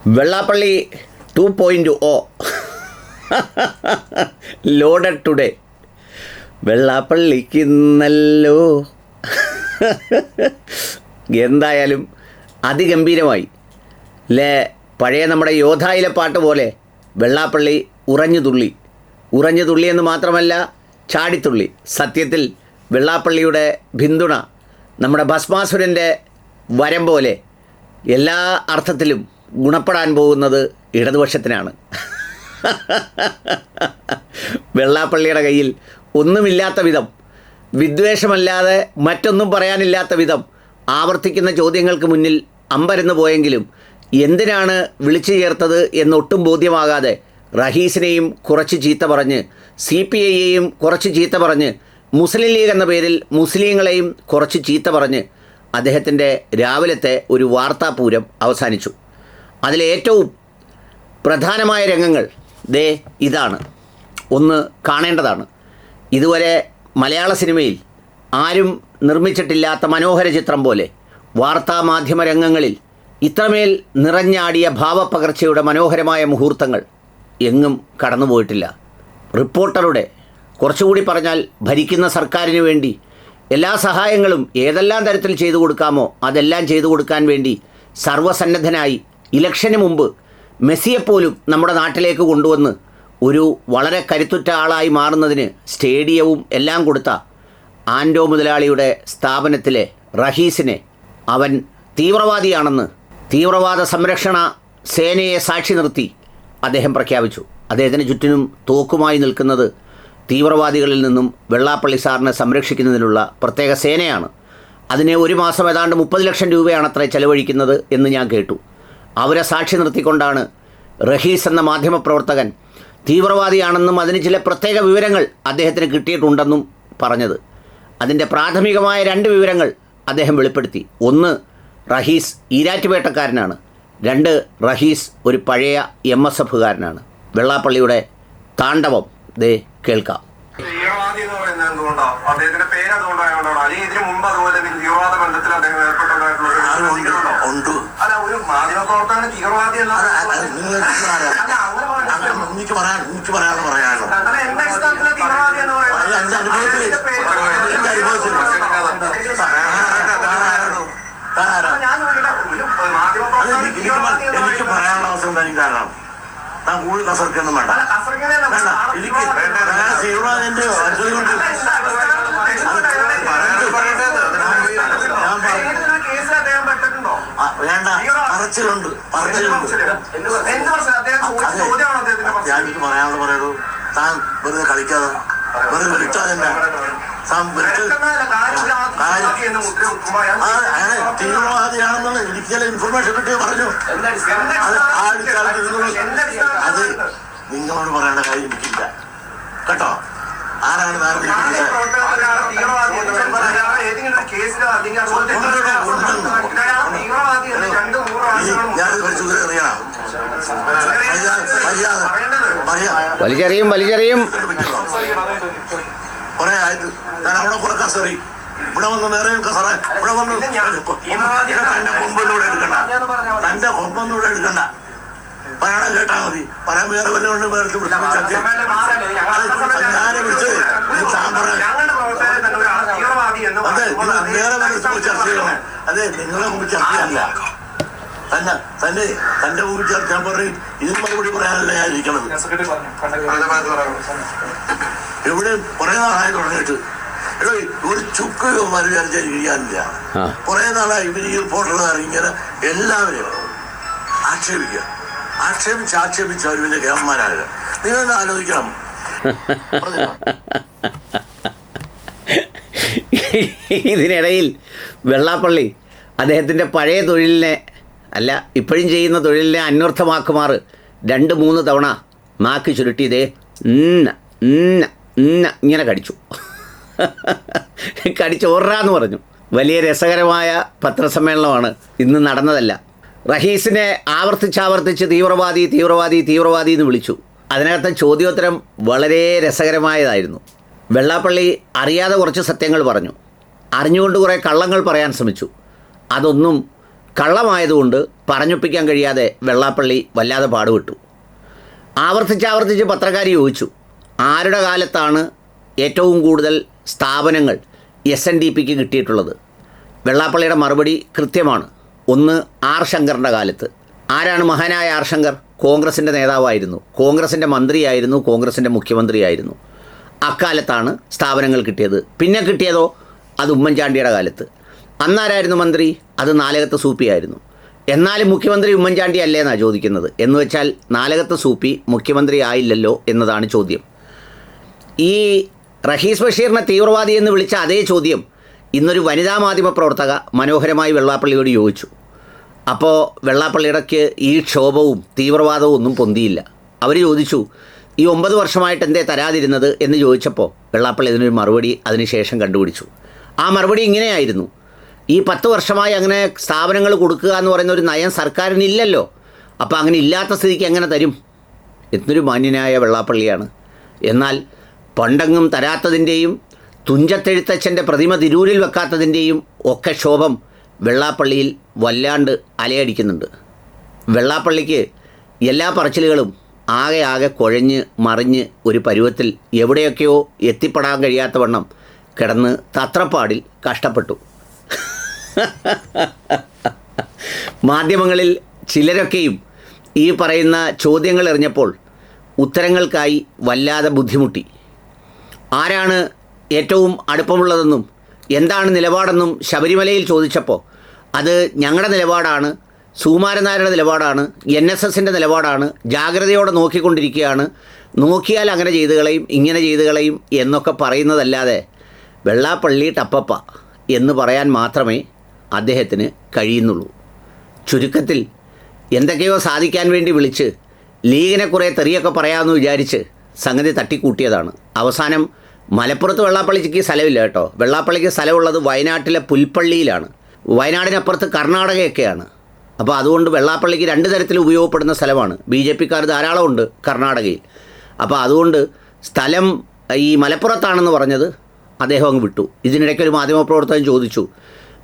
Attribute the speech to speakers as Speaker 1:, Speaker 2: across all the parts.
Speaker 1: Vellappally 2.0 loaded today. വെള്ളാപ്പള്ളിക്കുന്നല്ലോ. എന്തായാലും അതിഗംഭീരമായി പഴയ നമ്മുടെ യോദ്ധായിലെ പാട്ട് പോലെ വെള്ളാപ്പള്ളി ഉറഞ്ഞു തുള്ളി എന്ന് മാത്രമല്ല ചാടിത്തുള്ളി. സത്യത്തിൽ വെള്ളാപ്പള്ളിയുടെ പിന്തുണ നമ്മുടെ ഭസ്മാസുരൻ്റെ വരം പോലെ എല്ലാ അർത്ഥത്തിലും ഗുണപ്പെടാൻ പോകുന്നത് ഇടതുപക്ഷത്തിനാണ്. വെള്ളാപ്പള്ളിയുടെ കയ്യിൽ ഒന്നുമില്ലാത്ത വിധം, വിദ്വേഷമല്ലാതെ മറ്റൊന്നും പറയാനില്ലാത്ത വിധം ആവർത്തിക്കുന്ന ചോദ്യങ്ങൾക്ക് മുന്നിൽ അമ്പരന്ന് പോയെങ്കിലും എന്തിനാണ് വിളിച്ചു ചേർത്തത് എന്നൊട്ടും ബോധ്യമാകാതെ റഹീസിനെയും കുറച്ച് ചീത്ത പറഞ്ഞ്, CPIയെയും കുറച്ച് ചീത്ത പറഞ്ഞ്, മുസ്ലിം ലീഗ് എന്ന പേരിൽ മുസ്ലിങ്ങളെയും കുറച്ച് ചീത്ത പറഞ്ഞ് അദ്ദേഹത്തിൻ്റെ രാവിലത്തെ ഒരു വാർത്താപൂരം അവസാനിച്ചു. അതിലെ ഏറ്റവും പ്രധാനമായ രംഗങ്ങൾ ഇതാണ്. ഒന്ന് കാണേണ്ടതാണ്. ഇതുവരെ മലയാള സിനിമയിൽ ആരും നിർമ്മിച്ചിട്ടില്ലാത്ത മനോഹര ചിത്രം പോലെ വാർത്താമാധ്യമ രംഗങ്ങളിൽ ഇത്രമേൽ നിറഞ്ഞാടിയ ഭാവപ്പകർച്ചയുടെ മനോഹരമായ മുഹൂർത്തങ്ങൾ എങ്ങും കടന്നുപോയിട്ടില്ല. റിപ്പോർട്ടറുടെ, കുറച്ചുകൂടി പറഞ്ഞാൽ ഭരിക്കുന്ന സർക്കാരിന് വേണ്ടി എല്ലാ സഹായങ്ങളും ഏതെല്ലാം തരത്തിൽ ചെയ്തു കൊടുക്കാമോ അതെല്ലാം ചെയ്തു കൊടുക്കാൻ വേണ്ടി സർവ്വസന്നദ്ധനായി ഇലക്ഷന് മുമ്പ് മെസ്സിയെപ്പോലും നമ്മുടെ നാട്ടിലേക്ക് കൊണ്ടുവന്ന് ഒരു വളരെ കരുത്തുറ്റ ആളായി മാറുന്നതിന് സ്റ്റേഡിയവും എല്ലാം കൊടുത്ത ആൻഡോ മുതലാളിയുടെ സ്ഥാപനത്തിലെ റഹീസിനെ അവൻ തീവ്രവാദിയാണെന്ന് തീവ്രവാദ സംരക്ഷണ സേനയെ സാക്ഷി നിർത്തി അദ്ദേഹം പ്രഖ്യാപിച്ചു. അദ്ദേഹത്തിന് ചുറ്റിനും തോക്കുമായി നിൽക്കുന്നത് തീവ്രവാദികളിൽ നിന്നും വെള്ളാപ്പള്ളി സാറിനെ സംരക്ഷിക്കുന്നതിനുള്ള പ്രത്യേക സേനയാണ്. അതിനെ ഒരു മാസം ഏതാണ്ട് 30 ലക്ഷം രൂപയാണത്രേ ചെലവഴിക്കുന്നത് എന്ന് ഞാൻ കേട്ടു. അവരെ സാക്ഷി നിർത്തിക്കൊണ്ടാണ് റഹീസ് എന്ന മാധ്യമപ്രവർത്തകൻ തീവ്രവാദിയാണെന്നും അതിന് ചില പ്രത്യേക വിവരങ്ങൾ അദ്ദേഹത്തിന് കിട്ടിയിട്ടുണ്ടെന്നും പറഞ്ഞത്. അതിൻ്റെ പ്രാഥമികമായ 2 വിവരങ്ങൾ അദ്ദേഹം വെളിപ്പെടുത്തി. ഒന്ന്, റഹീസ് ഈരാറ്റുപേട്ടക്കാരനാണ്. 2, റഹീസ് ഒരു പഴയ MSFകാരനാണ്. വെള്ളാപ്പള്ളിയുടെ താണ്ഡവം കേൾക്കാം.
Speaker 2: തീവ്രവാദി എന്ന് പറയുന്നത് എന്തുകൊണ്ടാണ്? അദ്ദേഹത്തിന്റെ പേര് അതുകൊണ്ടായതുകൊണ്ടാണ്. അല്ലെങ്കിൽ ഇതിനു മുമ്പ് അതുപോലെ തീവ്രവാദ ബന്ധത്തിൽ അദ്ദേഹം ഏർപ്പെട്ടുണ്ടായിട്ടുള്ളത് ഉണ്ട്. അല്ല, ഒരു മാധ്യമപ്രവർത്തകന് തീവ്രവാദി അല്ല. എനിക്ക് പറയാനുള്ളത് എന്താ അടിസ്ഥാനത്തിലെ തീവ്രവാദി എന്ന് പറയുന്നത്?
Speaker 3: എനിക്ക് പറയാനുള്ള അവസരം തനിക്കാണ്. ഞാൻ കൂടുതൽ കസർക്കൊന്നും വേണ്ട. എനിക്ക് തീവ്രവാദിന്റെ വേണ്ട പറച്ചിലുണ്ട്. ഞാനെനിക്ക് പറയാനുള്ള പറയുള്ളൂ. താൻ വെറുതെ കളിക്കാതെ, വെറുതെ വിളിച്ചാൽ തീവ്രവാദിയാണെന്നുള്ള എനിക്ക് ചില ഇൻഫർമേഷൻ കിട്ടിയ പറഞ്ഞു. അത് നിങ്ങളോട് പറയേണ്ട കാര്യം എനിക്കില്ല കേട്ടോ. ആരാണ്
Speaker 1: വലിച്ചെറിയും
Speaker 3: കുറെ ആയിട്ട് ഞാൻ അവിടെ കുറെ കസറി. ഇവിടെ വന്ന് വേറെ കസറ. ഇവിടെ വന്ന് തന്റെ കൊമ്പൊന്നുകൂടെ എടുക്കണ്ട. പറയണം കേട്ടാ മതി. പറയാൻ വേറെ വല്ലതുകൊണ്ട് വേറെ വിളിച്ചത് അതെ വേറെ ചർച്ച ചെയ്യണേ. അതെ, നിങ്ങളെ മുമ്പ് ചർച്ച ചെയ്യാനില്ല. തന്റെ മുമ്പ് ചർച്ച ഞാൻ പറയും. ഇതിന് മറുപടി പറയാനല്ല ഞാൻ ഇരിക്കണത്. ഇവിടെ കുറെ നാളായി തുടങ്ങിയിട്ട് ഒരു ചുക്ക് വിചാരിച്ചാൽ ഇരിക്കാനില്ല. കുറെ നാളായി ഇവര് ഈ റിപ്പോർട്ടർമാർ ഇങ്ങനെ എല്ലാവരും ആക്ഷേപിച്ച് അവർ വലിയ കേമന്മാരായ. നിങ്ങളൊന്ന് ആലോചിക്കണം.
Speaker 1: ഇതിനിടയിൽ വെള്ളാപ്പള്ളി അദ്ദേഹത്തിൻ്റെ പഴയ തൊഴിലിനെ, അല്ല ഇപ്പോഴും ചെയ്യുന്ന തൊഴിലിനെ അന്വർത്ഥമാക്കുമാറ് 2-3 തവണ നാക്ക് ചുരുട്ടിയതേ ഇങ്ങനെ കടിച്ചോറാന്ന് പറഞ്ഞു. വലിയ രസകരമായ പത്രസമ്മേളനമാണ് ഇന്ന് നടന്നതല്ല. റഹീസിനെ ആവർത്തിച്ച് തീവ്രവാദി എന്ന് വിളിച്ചു. അതിനകത്തെ ചോദ്യോത്തരം വളരെ രസകരമായതായിരുന്നു. വെള്ളാപ്പള്ളി അറിയാതെ കുറച്ച് സത്യങ്ങൾ പറഞ്ഞു, അറിഞ്ഞുകൊണ്ട് കുറേ കള്ളങ്ങൾ പറയാൻ ശ്രമിച്ചു. അതൊന്നും കള്ളമായതുകൊണ്ട് പറഞ്ഞൊപ്പിക്കാൻ കഴിയാതെ വെള്ളാപ്പള്ളി വല്ലാതെ പാടുപെട്ടു. ആവർത്തിച്ച് പത്രക്കാർ ചോദിച്ചു, ആരുടെ കാലത്താണ് ഏറ്റവും കൂടുതൽ സ്ഥാപനങ്ങൾ SNDPക്ക് കിട്ടിയിട്ടുള്ളത്? വെള്ളാപ്പള്ളിയുടെ മറുപടി കൃത്യമാണ്. ഒന്ന് ആർ ശങ്കറിൻ്റെ കാലത്ത്. ആരാണ് മഹാനായ ആർ ശങ്കർ? കോൺഗ്രസിൻ്റെ നേതാവായിരുന്നു, കോൺഗ്രസിൻ്റെ മന്ത്രിയായിരുന്നു, കോൺഗ്രസിൻ്റെ മുഖ്യമന്ത്രിയായിരുന്നു. അക്കാലത്താണ് സ്ഥാപനങ്ങൾ കിട്ടിയത്. പിന്നെ കിട്ടിയതോ അത് ഉമ്മൻചാണ്ടിയുടെ കാലത്ത്. അന്നാരായിരുന്നു മന്ത്രി? അത് നാലകത്ത് സൂപ്പിയായിരുന്നു. എന്നാലും മുഖ്യമന്ത്രി ഉമ്മൻചാണ്ടി അല്ലേന്നാണ് ചോദിക്കുന്നത്. എന്ന് വെച്ചാൽ നാലകത്ത് സൂപ്പി മുഖ്യമന്ത്രി ആയില്ലല്ലോ എന്നതാണ് ചോദ്യം. ഈ റഹീസ് ബഷീറിനെ തീവ്രവാദി എന്ന് വിളിച്ച അതേ ചോദ്യം ഇന്നൊരു വനിതാ മാധ്യമ പ്രവർത്തക മനോഹരമായി വെള്ളാപ്പള്ളിയോട് ചോദിച്ചു. അപ്പോൾ വെള്ളാപ്പള്ളിയിടയ്ക്ക് ഈ ക്ഷോഭവും തീവ്രവാദവും ഒന്നും പൊന്തിയില്ല. അവർ ചോദിച്ചു, ഈ 9 വർഷമായിട്ട് എന്തേ തരാതിരുന്നത് എന്ന് ചോദിച്ചപ്പോൾ വെള്ളാപ്പള്ളി ഇതിനൊരു മറുപടി അതിനുശേഷം കണ്ടുപിടിച്ചു. ആ മറുപടി ഇങ്ങനെയായിരുന്നു, ഈ 10 വർഷമായി അങ്ങനെ സ്ഥാപനങ്ങൾ കൊടുക്കുക എന്ന് പറയുന്ന ഒരു നയം സർക്കാരിനില്ലല്ലോ, അപ്പോൾ അങ്ങനെ ഇല്ലാത്ത സ്ഥിതിക്ക് എങ്ങനെ തരും? എന്നൊരു മാന്യനായ വെള്ളാപ്പള്ളിയാണ്. എന്നാൽ പണ്ടെങ്ങും തരാത്തതിൻ്റെയും തുഞ്ചത്തെഴുത്തച്ഛൻ്റെ പ്രതിമ തിരൂരിൽ വെക്കാത്തതിൻ്റെയും ഒക്കെ ക്ഷോഭം വെള്ളാപ്പള്ളിയിൽ വല്ലാണ്ട് അലയടിക്കുന്നുണ്ട്. വെള്ളാപ്പള്ളിക്ക് എല്ലാ പറച്ചിലുകളും ആകെ കുഴഞ്ഞ് മറിഞ്ഞ് ഒരു പരുവത്തിൽ എവിടെയൊക്കെയോ എത്തിപ്പെടാൻ കഴിയാത്ത വണ്ണം കിടന്ന് തത്രപ്പാടിൽ കഷ്ടപ്പെട്ടു. മാധ്യമങ്ങളിൽ ചിലരൊക്കെയും ഈ പറയുന്ന ചോദ്യങ്ങൾ എറിഞ്ഞപ്പോൾ ഉത്തരങ്ങൾക്കായി വല്ലാതെ ബുദ്ധിമുട്ടി. ആരാണ് ഏറ്റവും അടുപ്പമുള്ളതെന്നും എന്താണ് നിലപാടെന്നും ശബരിമലയിൽ ചോദിച്ചപ്പോൾ അത് ഞങ്ങളുടെ നിലപാടാണ്, സുകുമാരനായരുടെ നിലപാടാണ്, NSSൻ്റെ നിലപാടാണ്, ജാഗ്രതയോടെ നോക്കിക്കൊണ്ടിരിക്കുകയാണ്, നോക്കിയാൽ അങ്ങനെ ചെയ്തു കളയും ഇങ്ങനെ ചെയ്തു കളയും എന്നൊക്കെ പറയുന്നതല്ലാതെ വെള്ളാപ്പള്ളി ടപ്പപ്പ എന്ന് പറയാൻ മാത്രമേ അദ്ദേഹത്തിന് കഴിയുന്നുള്ളൂ. ചുരുക്കത്തിൽ എന്തൊക്കെയോ സാധിക്കാൻ വേണ്ടി വിളിച്ച് ലീഗിനെ കുറേ തെറിയൊക്കെ പറയാമെന്ന് വിചാരിച്ച് സംഗതി തട്ടിക്കൂട്ടിയതാണ്. അവസാനം മലപ്പുറത്ത് വെള്ളാപ്പള്ളിക്ക് സ്ഥലമില്ല കേട്ടോ. വെള്ളാപ്പള്ളിക്ക് സ്ഥലമുള്ളത് വയനാട്ടിലെ പുൽപ്പള്ളിയിലാണ്. വയനാടിനപ്പുറത്ത് കർണാടകയൊക്കെയാണ്. അപ്പോൾ അതുകൊണ്ട് വെള്ളാപ്പള്ളിക്ക് 2 തരത്തിൽ ഉപയോഗപ്പെടുന്ന സ്ഥലമാണ്. BJPക്കാർ ധാരാളമുണ്ട് കർണാടകയിൽ. അപ്പോൾ അതുകൊണ്ട് സ്ഥലം ഈ മലപ്പുറത്താണെന്ന് പറഞ്ഞത് അദ്ദേഹം അങ്ങ് വിട്ടു. ഇതിനിടയ്ക്ക് ഒരു മാധ്യമപ്രവർത്തകൻ ചോദിച്ചു,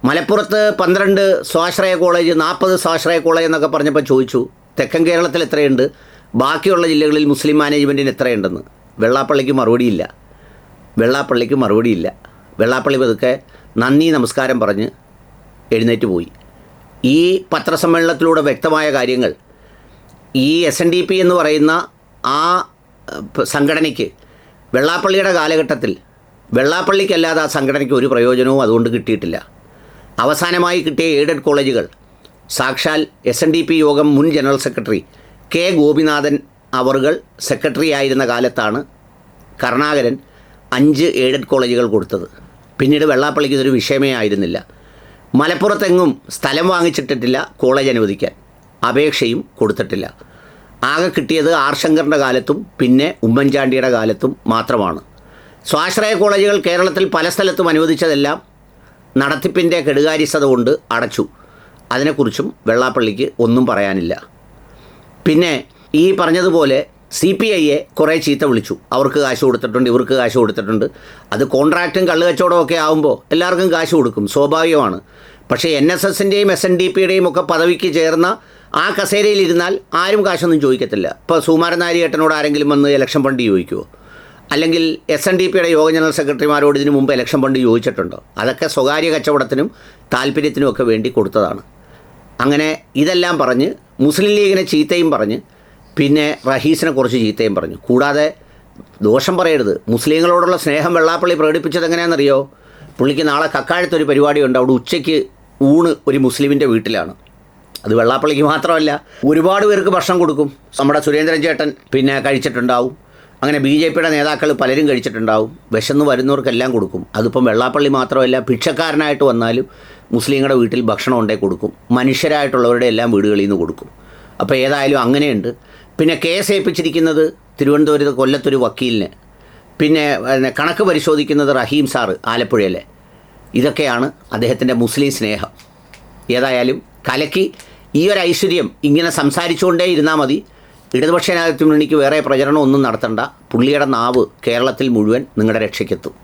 Speaker 1: മലപ്പുറത്ത് 12 സ്വാശ്രയ കോളേജ്, 40 സ്വാശ്രയ കോളേജ് എന്നൊക്കെ പറഞ്ഞപ്പോൾ ചോദിച്ചു, തെക്കൻ കേരളത്തിൽ എത്രയുണ്ട്, ബാക്കിയുള്ള ജില്ലകളിൽ മുസ്ലിം മാനേജ്മെൻറ്റിന് എത്രയുണ്ടെന്ന്. വെള്ളാപ്പള്ളിക്ക് മറുപടിയില്ല. വെള്ളാപ്പള്ളി പതുക്കെ നന്ദി നമസ്കാരം പറഞ്ഞ് എഴുന്നേറ്റ് പോയി. ഈ പത്രസമ്മേളനത്തിലൂടെ വ്യക്തമായ കാര്യങ്ങൾ ഈ SNDP എന്ന് പറയുന്ന ആ സംഘടനയ്ക്ക് വെള്ളാപ്പള്ളിയുടെ കാലഘട്ടത്തിൽ വെള്ളാപ്പള്ളിക്കല്ലാതെ ആ സംഘടനയ്ക്ക് ഒരു പ്രയോജനവും അതുകൊണ്ട് കിട്ടിയിട്ടില്ല. അവസാനമായി കിട്ടിയ എയ്ഡഡ് കോളേജുകൾ സാക്ഷാൽ SNDP യോഗം മുൻ ജനറൽ സെക്രട്ടറി K. ഗോപിനാഥൻ അവറുകൾ സെക്രട്ടറി ആയിരുന്ന കാലത്താണ് കരുണാകരൻ 5 എയ്ഡഡ് കോളേജുകൾ കൊടുത്തത്. പിന്നീട് വെള്ളാപ്പള്ളിക്ക് ഇതൊരു വിഷയമേ ആയിരുന്നില്ല. മലപ്പുറത്തെങ്ങും സ്ഥലം വാങ്ങിച്ചിട്ടിട്ടില്ല കോളേജ് അനുവദിക്കാൻ, അപേക്ഷയും കൊടുത്തിട്ടില്ല. ആകെ കിട്ടിയത് ആർ ശങ്കറിൻ്റെ കാലത്തും പിന്നെ ഉമ്മൻചാണ്ടിയുടെ കാലത്തും മാത്രമാണ്. സ്വാശ്രയ കോളേജുകൾ കേരളത്തിൽ പല സ്ഥലത്തും അനുവദിച്ചതെല്ലാം നടത്തിപ്പിൻ്റെ കെടുകാര്യസ്ഥത കൊണ്ട് അടച്ചു. അതിനെക്കുറിച്ചും വെള്ളാപ്പള്ളിക്ക് ഒന്നും പറയാനില്ല. പിന്നെ ഈ പറഞ്ഞതുപോലെ CPIയെ കുറേ ചീത്ത വിളിച്ചു. അവർക്ക് കാശ് കൊടുത്തിട്ടുണ്ട്, ഇവർക്ക് കാശ് കൊടുത്തിട്ടുണ്ട്. അത് കോൺട്രാക്റ്റും കള്ളുകച്ചവടവും ഒക്കെ ആകുമ്പോൾ എല്ലാവർക്കും കാശ് കൊടുക്കും, സ്വാഭാവികമാണ്. പക്ഷേ NSSൻ്റെയും SNDPയുടെയും ഒക്കെ പദവിക്ക് ചേർന്ന ആ കസേരയിലിരുന്നാൽ ആരും കാശൊന്നും ചോദിക്കത്തില്ല. ഇപ്പോൾ സുകുമാരനാരി ഏട്ടനോട് ആരെങ്കിലും വന്ന് ഇലക്ഷൻ ഫണ്ട് ചോദിക്കുമോ? അല്ലെങ്കിൽ SNDPയുടെ യോഗ ജനറൽ സെക്രട്ടറിമാരോട് ഇതിനു മുമ്പ് ഇലക്ഷൻ ഫണ്ട് ചോദിച്ചിട്ടുണ്ടോ? അതൊക്കെ സ്വകാര്യ കച്ചവടത്തിനും താല്പര്യത്തിനും ഒക്കെ വേണ്ടി കൊടുത്തതാണ്. അങ്ങനെ ഇതെല്ലാം പറഞ്ഞ് മുസ്ലിം ലീഗിനെ ചീത്തയും പറഞ്ഞ് പിന്നെ റഹീസിനെ കുറച്ച് ചീത്തയും പറഞ്ഞു. കൂടാതെ ദോഷം പറയരുത്, മുസ്ലിങ്ങളോടുള്ള സ്നേഹം വെള്ളാപ്പള്ളി പ്രകടിപ്പിച്ചത് എങ്ങനെയാണെന്നറിയോ? പുള്ളിക്ക് നാളെ കക്കാഴത്തൊരു പരിപാടിയുണ്ട്. അവിടെ ഉച്ചയ്ക്ക് ഊണ് ഒരു മുസ്ലിമിൻ്റെ വീട്ടിലാണ്. അത് വെള്ളാപ്പള്ളിക്ക് മാത്രമല്ല, ഒരുപാട് പേർക്ക് ഭക്ഷണം കൊടുക്കും. നമ്മുടെ സുരേന്ദ്രൻ ചേട്ടൻ പിന്നെ കഴിച്ചിട്ടുണ്ടാവും. അങ്ങനെ BJPയുടെ നേതാക്കൾ പലരും കഴിച്ചിട്ടുണ്ടാവും. വിശന്ന് വരുന്നവർക്കെല്ലാം കൊടുക്കും. അതിപ്പം വെള്ളാപ്പള്ളി മാത്രമല്ല, ഭിക്ഷക്കാരനായിട്ട് വന്നാലും മുസ്ലിങ്ങളുടെ വീട്ടിൽ ഭക്ഷണം ഉണ്ടേ കൊടുക്കും. മനുഷ്യരായിട്ടുള്ളവരുടെ എല്ലാം വീടുകളിൽ നിന്ന് കൊടുക്കും. അപ്പോൾ ഏതായാലും അങ്ങനെയുണ്ട്. പിന്നെ കേസ് ഏൽപ്പിച്ചിരിക്കുന്നത് തിരുവനന്തപുരത്ത് കൊല്ലത്തൊരു വക്കീലിന്. പിന്നെ കണക്ക് പരിശോധിക്കുന്നത് റഹീം സാറ് ആലപ്പുഴയിലെ. ഇതൊക്കെയാണ് അദ്ദേഹത്തിൻ്റെ മുസ്ലിം സ്നേഹം. ഏതായാലും കലക്കി ഈ ഒരു ഐശ്വര്യം ഇങ്ങനെ സംസാരിച്ചുകൊണ്ടേ ഇരുന്നാൽ മതി. ഇടതുപക്ഷ ജനാധിപത്യ മുന്നണിക്ക് വേറെ പ്രചരണം ഒന്നും നടത്തണ്ട. പുള്ളിയുടെ നാവ് കേരളത്തിൽ മുഴുവൻ നിങ്ങളുടെ രക്ഷയ്ക്കെത്തും.